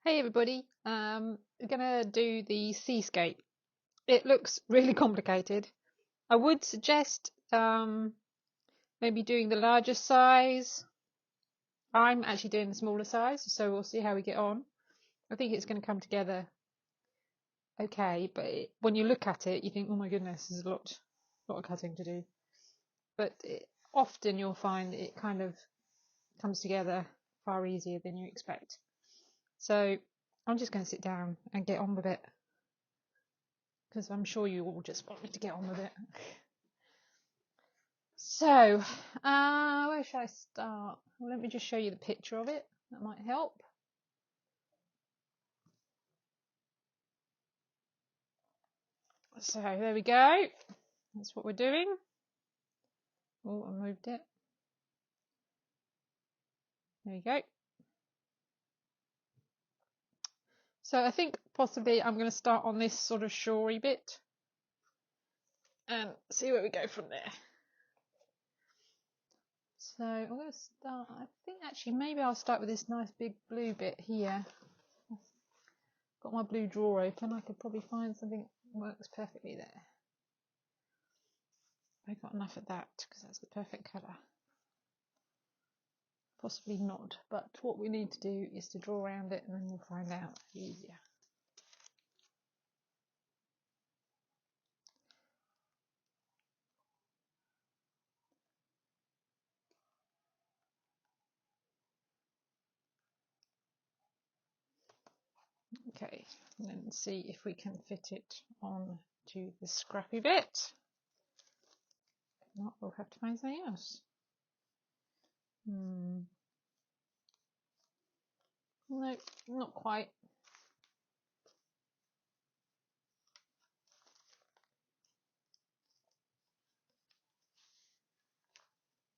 Hey everybody, we're gonna do the Seascape. It looks really complicated. I would suggest maybe doing the larger size. I'm actually doing the smaller size, so we'll see how we get on. I think it's going to come together okay, but when you look at it, you think, oh my goodness, there's a lot of cutting to do. But often you'll find it kind of comes together far easier than you expect. So I'm just going to sit down and get on with it, because I'm sure you all just want me to get on with it. So, where should I start? Well, let me just show you the picture of it. That might help. So, there we go. That's what we're doing. Oh, I moved it. There you go. So, I think possibly I'm going to start on this sort of shorey bit and see where we go from there. So, I'm going to start, I think actually maybe I'll start with this nice big blue bit here. Got my blue drawer open. I could probably find something that works perfectly there. I got enough of that because that's the perfect colour. Possibly not, but what we need to do is to draw around it and then we'll find out easier. Okay, and then see if we can fit it on to the scrappy bit. If not, we'll have to find something else. No, not quite.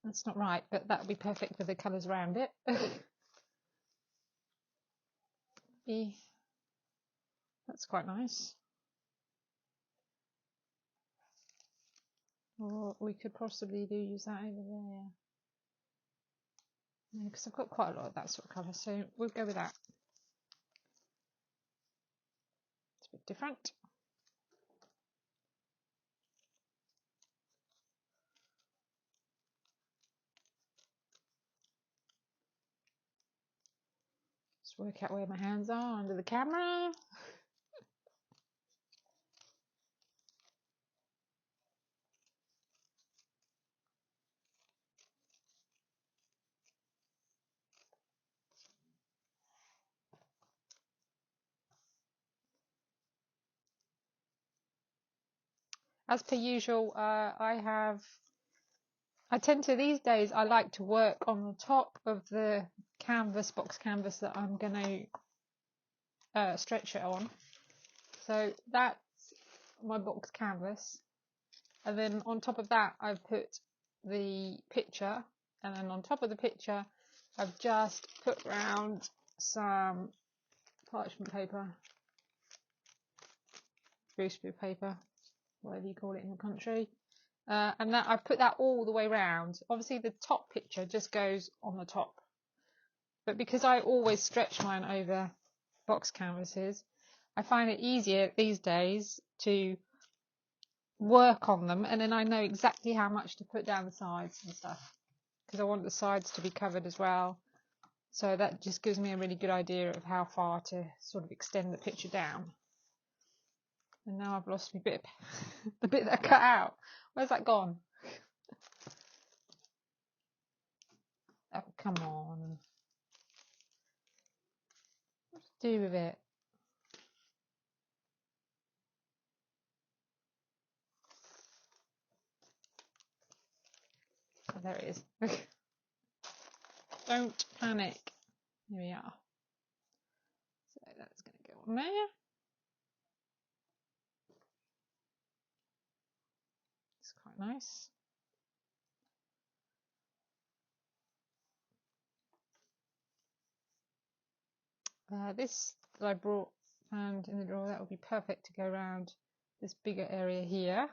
That's not right, but that would be perfect with the colours around it. That's quite nice. Or we could possibly use that over there. Because I've got quite a lot of that sort of colour, so we'll go with that. It's a bit different. Just work out where my hands are under the camera. As per usual, I tend to, these days, I like to work on the top of the canvas, box canvas that I'm going to stretch it on. So that's my box canvas. And then on top of that, I've put the picture. And then on top of the picture, I've just put round some parchment paper, gooseberry paper, whatever you call it in the country. And that I've put that all the way round. Obviously the top picture just goes on the top, but because I always stretch mine over box canvases, I find it easier these days to work on them, and then I know exactly how much to put down the sides and stuff, because I want the sides to be covered as well. So that just gives me a really good idea of how far to sort of extend the picture down. And now I've lost my bit, the bit that I cut out. Where's that gone? Oh, come on. What to do with it? Oh, there it is. Don't panic. Here we are. So that's going to go on there. It's quite nice. This that I found in the drawer, that would be perfect to go around this bigger area here.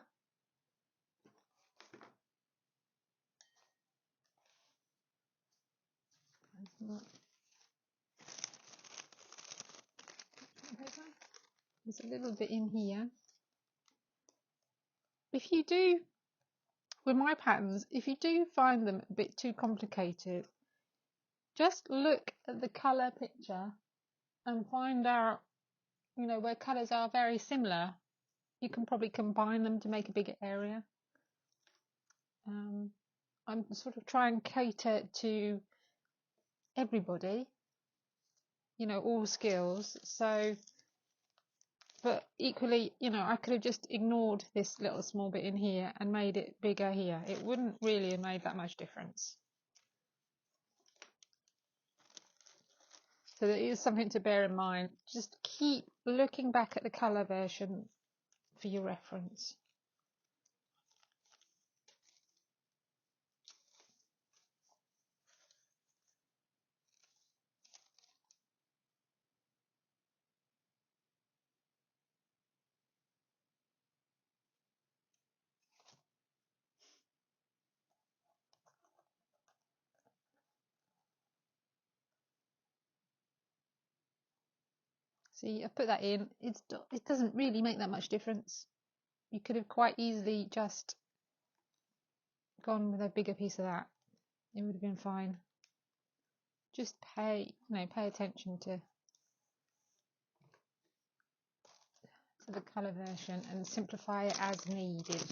There's a little bit in here. If you do, with my patterns, if you do find them a bit too complicated, just look at the colour picture and find out, you know, where colours are very similar. You can probably combine them to make a bigger area. I'm sort of trying to cater to everybody, you know, all skills. So, but equally, you know, I could have just ignored this little small bit in here and made it bigger here. It wouldn't really have made that much difference. So there is something to bear in mind. Just keep looking back at the colour version for your reference. See, I put that in. It doesn't really make that much difference. You could have quite easily just gone with a bigger piece of that. It would have been fine. Just pay attention to the colour version and simplify it as needed.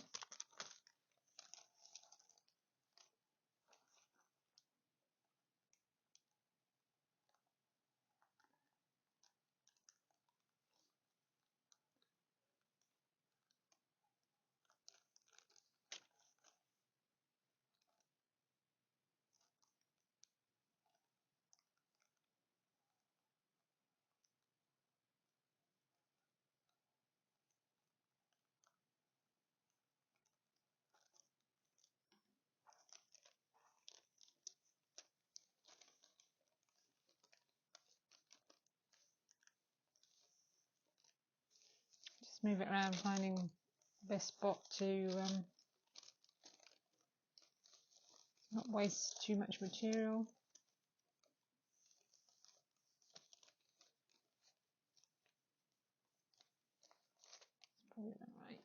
Just move it around, finding the best spot to not waste too much material. Probably not right.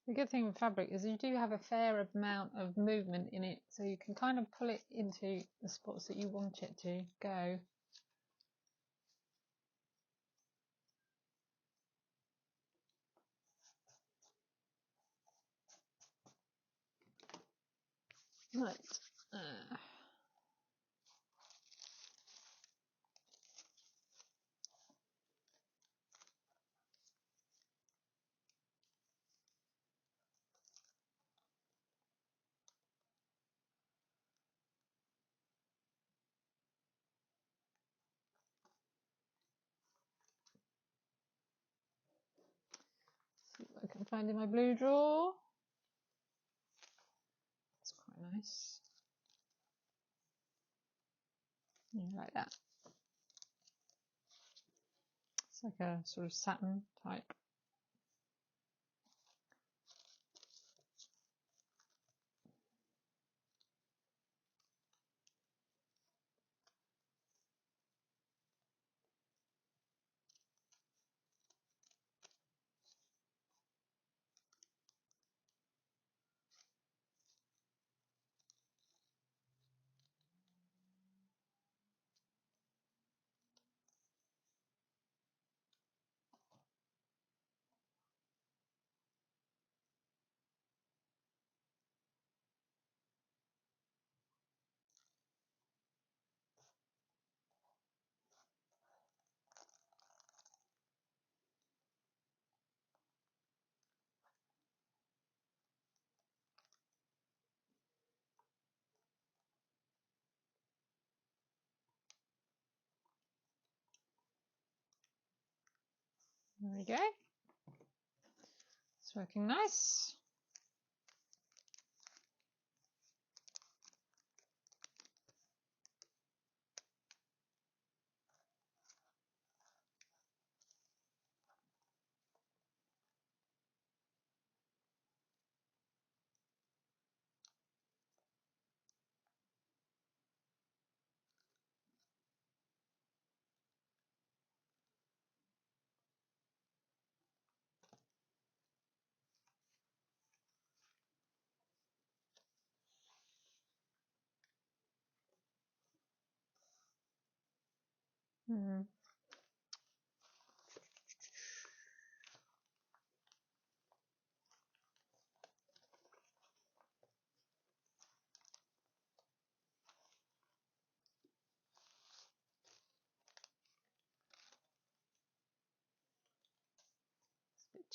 The good thing with fabric is you do have a fair amount of movement in it, so you can kind of pull it into the spots that you want it to go. Right. See what I can find in my blue drawer. It's quite nice. Yeah, like that. It's like a sort of satin type. There we go. It's working nice.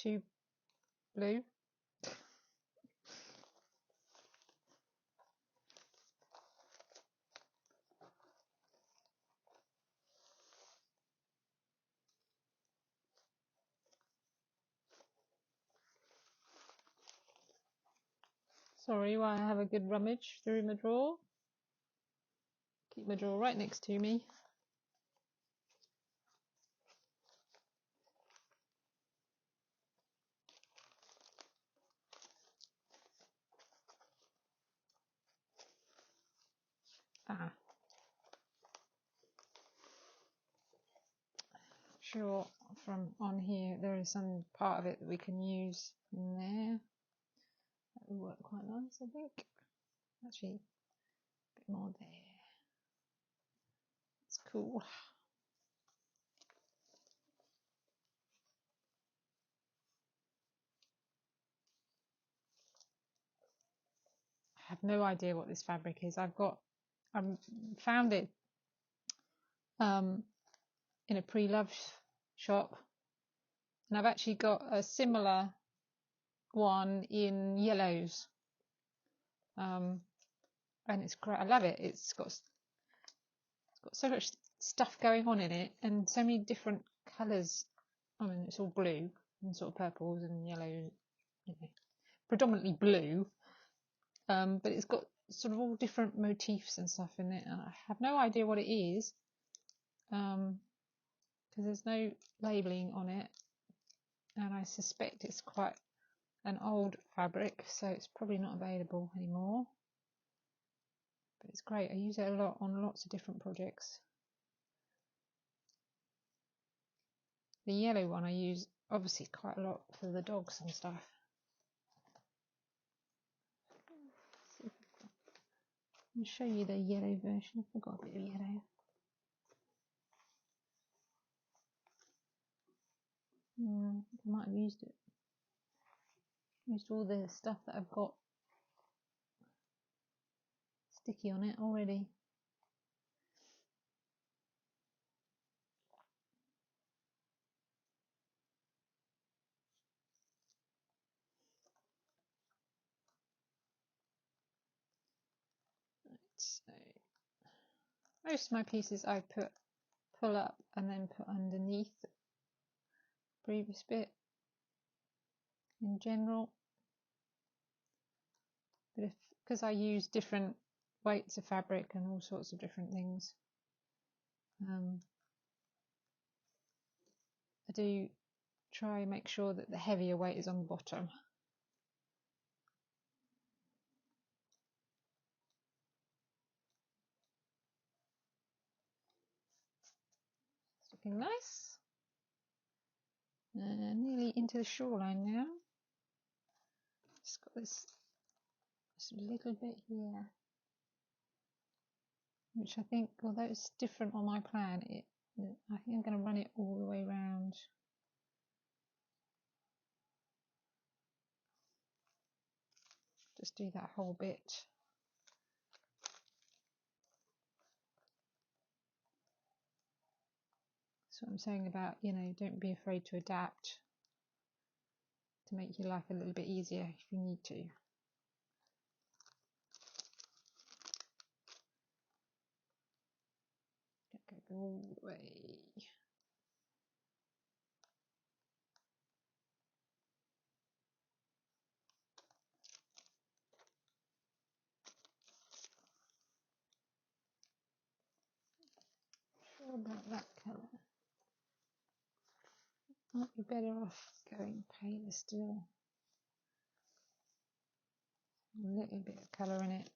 Too blue. Sorry while I have a good rummage through my drawer. Keep my drawer right next to me. Sure, from on here there is some part of it that we can use in there. That would work quite nice, I think. Actually, a bit more there. It's cool. I have no idea what this fabric is. I found it in a pre-loved shop, and I've actually got a similar one in yellows, and it's great. I love it. It's got so much stuff going on in it, and so many different colours. I mean, it's all blue and sort of purples and yellow, you know, predominantly blue, but it's got sort of all different motifs and stuff in it, and I have no idea what it is, because there's no labelling on it, and I suspect it's quite an old fabric, so it's probably not available anymore, but it's great. I use it a lot on lots of different projects. The yellow one I use obviously quite a lot for the dogs and stuff. I'll show you the yellow version. I forgot a bit of yellow. I might have used it. Used all the stuff that I've got sticky on it already. Right, so most of my pieces I pull up and then put underneath the previous bit in general. But because I use different weights of fabric and all sorts of different things, I do try and make sure that the heavier weight is on the bottom. It's looking nice. Nearly into the shoreline now. Just got this little bit here, which I think, although it's different on my plan, I think I'm going to run it all the way around. Just do that whole bit. That's what I'm saying about, you know, don't be afraid to adapt to make your life a little bit easier if you need to. Don't go all the way. Sure about that colour. Might be better off going paler still. A little bit of colour in it.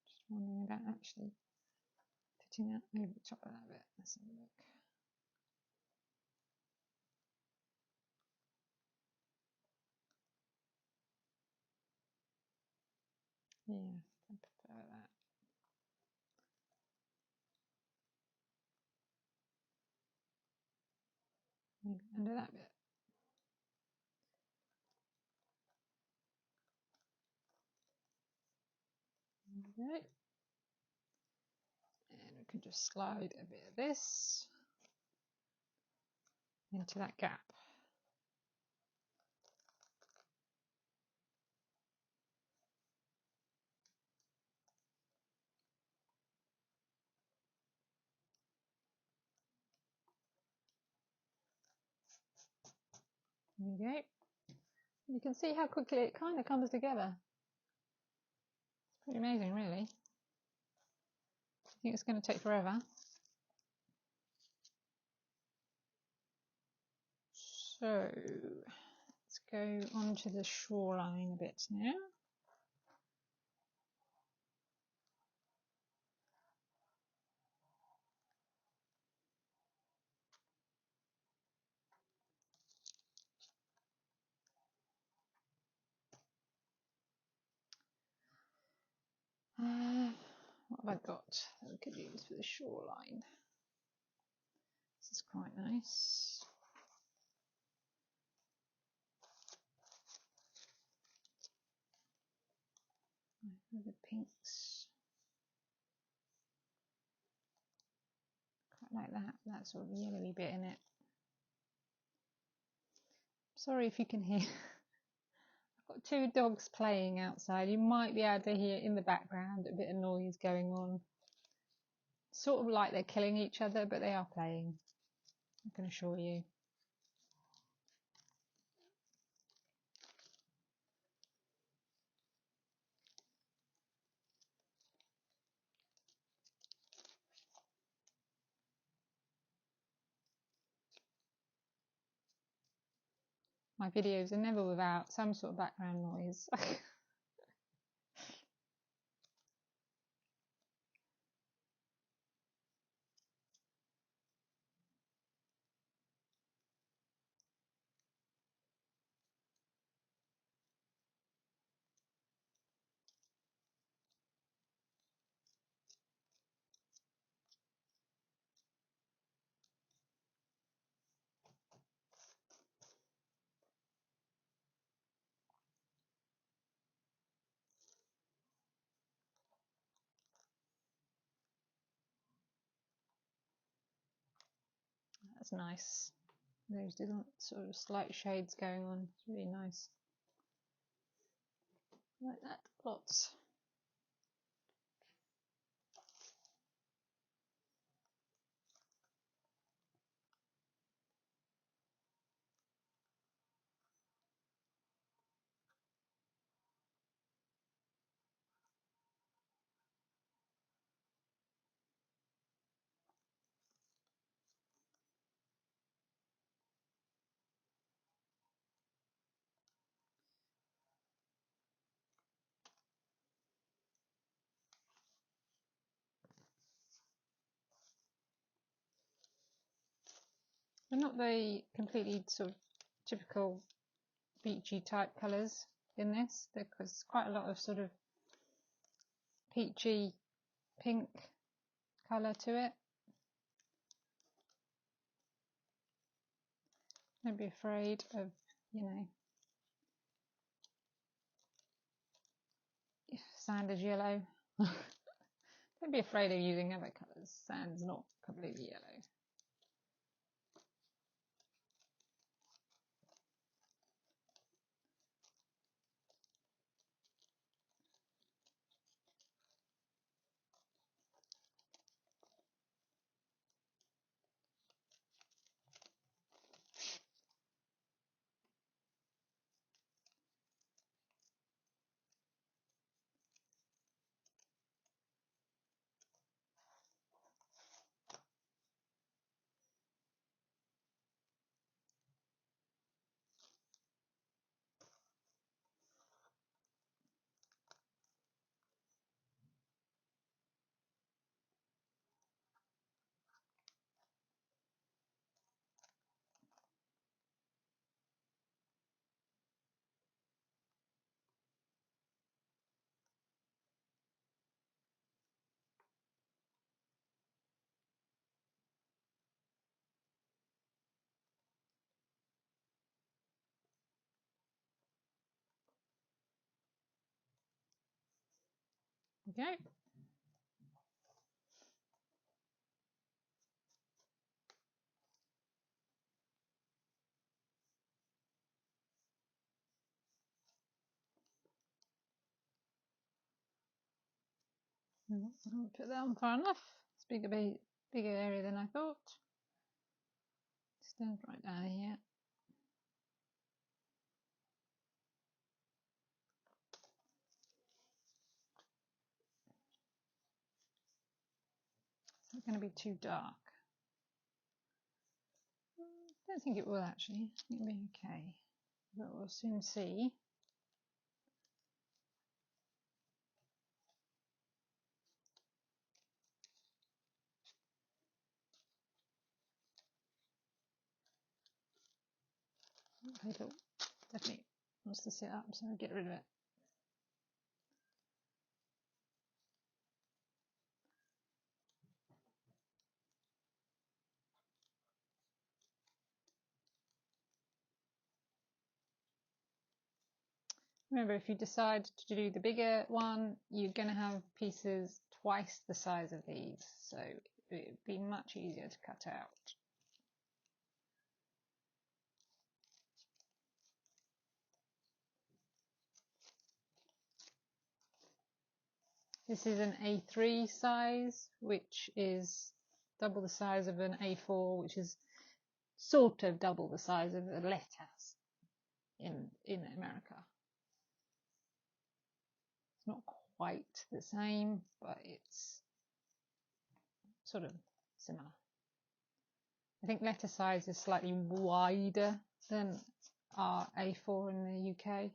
Just wondering about actually putting that over the top of that bit. Let's have a look. Yeah, I prefer that. Maybe under that bit. There we go. And we can just slide a bit of this into that gap. There we go. You can see how quickly it kind of comes together. It's pretty amazing, really. I think it's going to take forever. So let's go on to the shoreline a bit now. What have I got that we could use for the shoreline? This is quite nice. The pinks. Quite like that sort of yellowy bit in it. Sorry if you can hear. I've got two dogs playing outside. You might be able to hear in the background a bit of noise going on. Sort of like they're killing each other, but they are playing, I can assure you. My videos are never without some sort of background noise. That's nice. Those different sort of slight shades going on. It's really nice. Like that, lots. They're not the completely sort of typical beachy type colours in this. There's quite a lot of sort of peachy pink colour to it. Don't be afraid of, you know, sand is yellow. Don't be afraid of using other colours. Sand's not completely yellow. Okay. I haven't put that on far enough. It's bigger area than I thought. Stand right down here. It's not going to be too dark. I don't think it will actually. I think it'll be okay. But we'll soon see. It'll definitely wants to sit up, so I'll get rid of it. Remember, if you decide to do the bigger one, you're going to have pieces twice the size of these, so it would be much easier to cut out. This is an A3 size, which is double the size of an A4, which is sort of double the size of the letters in America. It's not quite the same, but it's sort of similar. I think letter size is slightly wider than our A4 in the UK.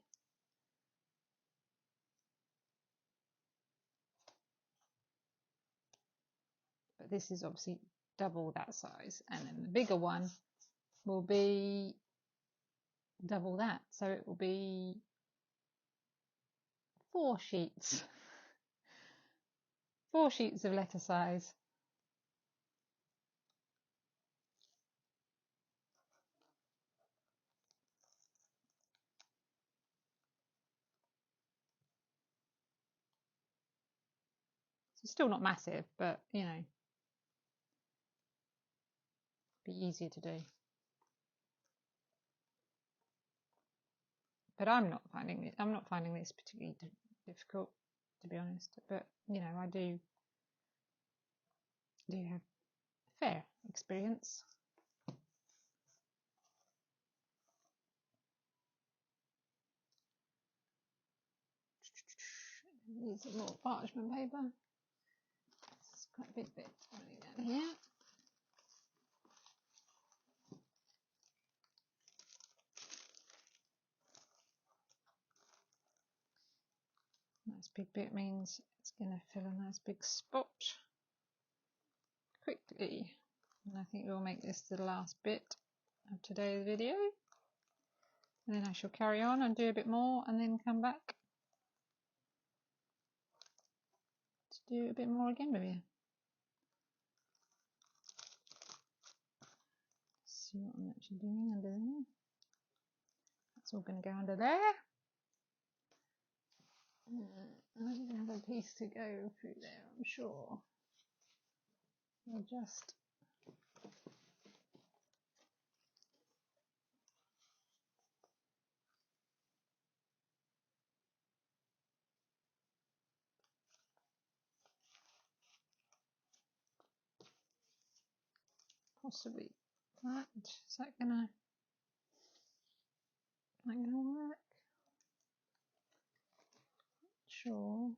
But this is obviously double that size, and then the bigger one will be double that, so it will be 4 sheets. 4 sheets of letter size. It's still not massive, but you know, be easier to do. But I'm not finding this particularly difficult, to be honest. But you know, I do have fair experience. Need some more parchment paper. It's quite a big bit running down here. Nice big bit means it's going to fill a nice big spot quickly. And I think we'll make this the last bit of today's video. And then I shall carry on and do a bit more and then come back to do a bit more again with you. See what I'm actually doing under there. That's all going to go under there. I didn't have a piece to go through there, I'm sure. I'll just possibly that. Is that gonna work? Sure.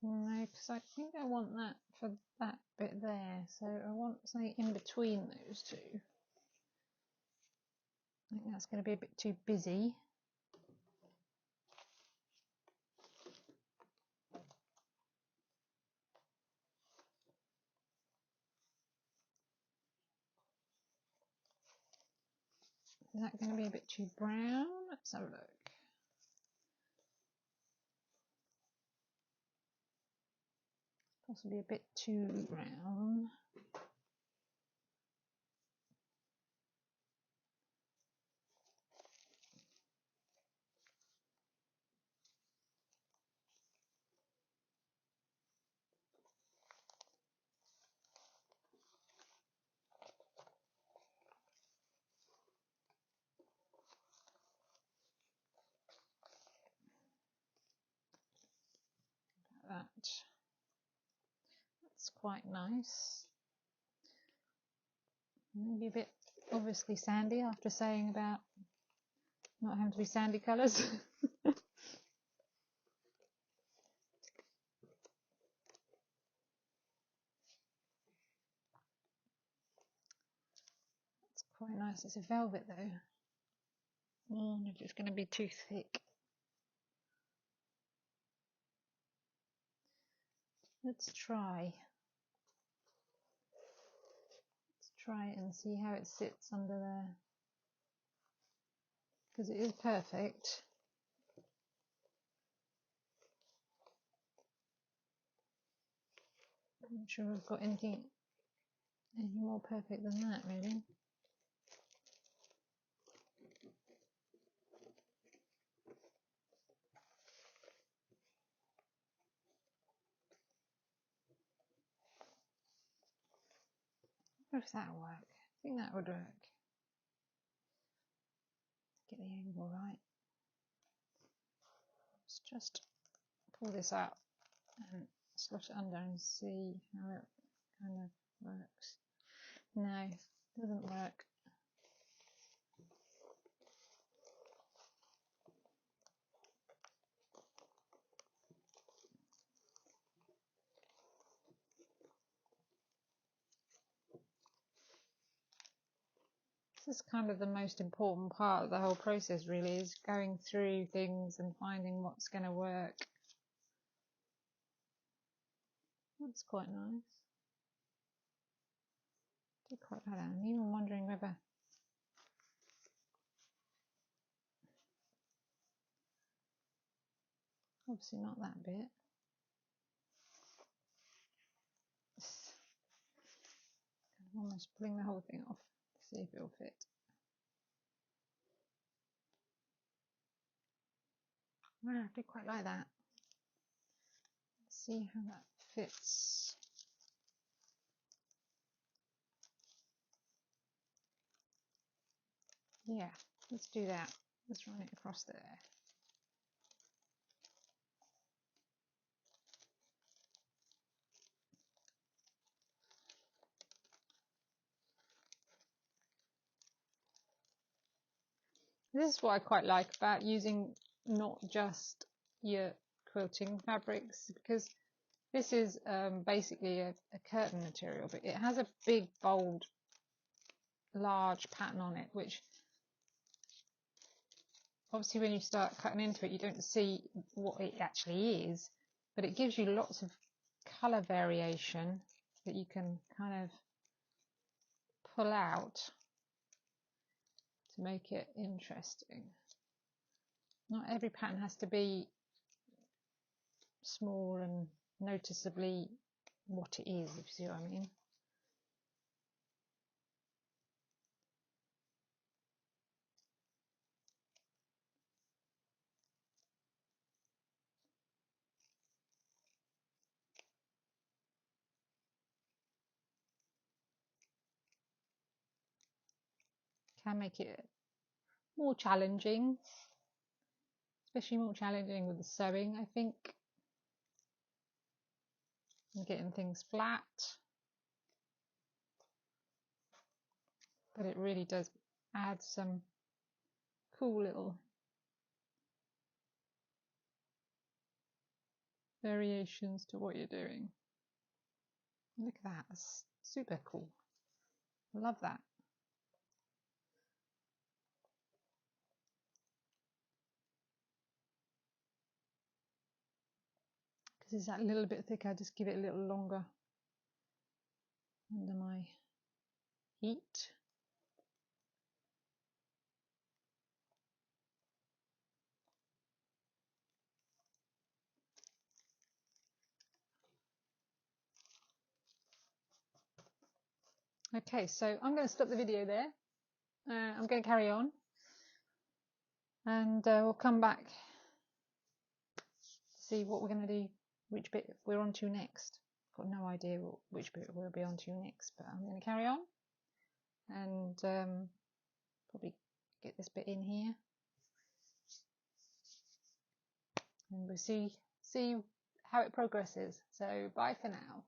No, because I think I want that for that bit there, so I want something in between those two. I think that's going to be a bit too busy. Is that going to be a bit too brown? Let's have a look. Possibly a bit too brown. That's quite nice. Maybe a bit obviously sandy after saying about not having to be sandy colours. That's quite nice. It's a velvet though. Oh, if it's going to be too thick. Let's try try it and see how it sits under there, because it is perfect. I'm not sure I've got anything any more perfect than that, really. I wonder if that'll work. I think that would work. Get the angle right. Let's just pull this out and slot it under and see how it kind of works. No, doesn't work. This is kind of the most important part of the whole process, really, is going through things and finding what's going to work. That's quite nice. I do quite like that. I'm even wondering whether obviously not that bit. I'm almost pulling the whole thing off to see if it'll fit. Wow, I do quite like that. Let's see how that fits. Yeah, let's do that. Let's run it across there. This is what I quite like about using not just your quilting fabrics, because this is basically a curtain material, but it has a big, bold, large pattern on it, which obviously when you start cutting into it, you don't see what it actually is, but it gives you lots of colour variation that you can kind of pull out to make it interesting. Not every pattern has to be small and noticeably what it is, if you see what I mean. Can make it more challenging, especially more challenging with the sewing, I think, and getting things flat. But it really does add some cool little variations to what you're doing. Look at that, that's super cool. I love that. Because it's that little bit thicker, I just give it a little longer under my heat. Okay, so I'm going to stop the video there. I'm going to carry on, and we'll come back to see what we're going to do, which bit we're on to next. Got no idea which bit we'll be on to next, but I'm going to carry on and probably get this bit in here, and we'll see how it progresses. So bye for now.